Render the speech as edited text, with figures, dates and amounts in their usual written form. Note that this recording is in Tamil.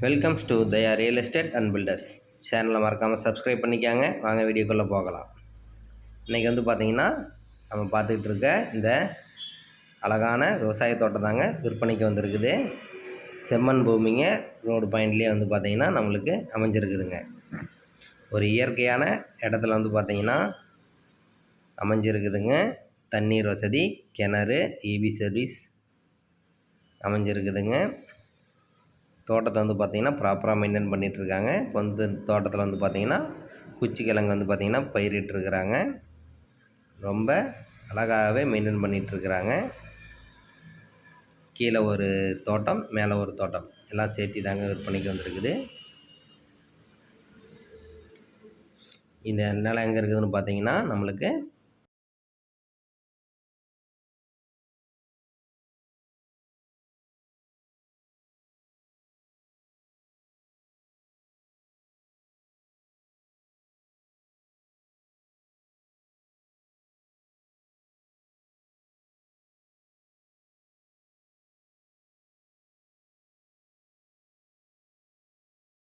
Welcomes to Daya real estate and filters சேனலை மறக்காமல் சப்ஸ்கிரைப் பண்ணிக்காங்க. வாங்க வீடியோக்குள்ளே போகலாம். இன்றைக்கி வந்து பார்த்திங்கன்னா நம்ம பார்த்துக்கிட்டு இருக்க இந்த அழகான விவசாய தோட்டம் தாங்க விற்பனைக்கு வந்திருக்குது. செம்மண் பூமிங்க ரோடு பாயிண்ட்லேயே வந்து பார்த்திங்கன்னா நம்மளுக்கு அமைஞ்சிருக்குதுங்க. ஒரு இயற்கையான இடத்துல வந்து பார்த்திங்கன்னா அமைஞ்சிருக்குதுங்க. தண்ணீர் வசதி, கிணறு, இபி சர்வீஸ் அமைஞ்சிருக்குதுங்க. தோட்டத்தை வந்து பார்த்திங்கன்னா ப்ராப்பராக மெயின்டைன் பண்ணிகிட்ருக்காங்க. இப்போ வந்து தோட்டத்தில் வந்து பார்த்திங்கன்னா குச்சி கிழங்கு வந்து பார்த்திங்கன்னா பயிரிட்டுருக்குறாங்க. ரொம்ப அழகாகவே மெயின்டைன் பண்ணிகிட்ருக்குறாங்க. கீழே ஒரு தோட்டம், மேலே ஒரு தோட்டம் எல்லாம் சேர்த்தி தாங்க விற்பனைக்கு வந்திருக்குது. இந்த நிலம் எங்கே இருக்குதுன்னு பார்த்திங்கன்னா நம்மளுக்கு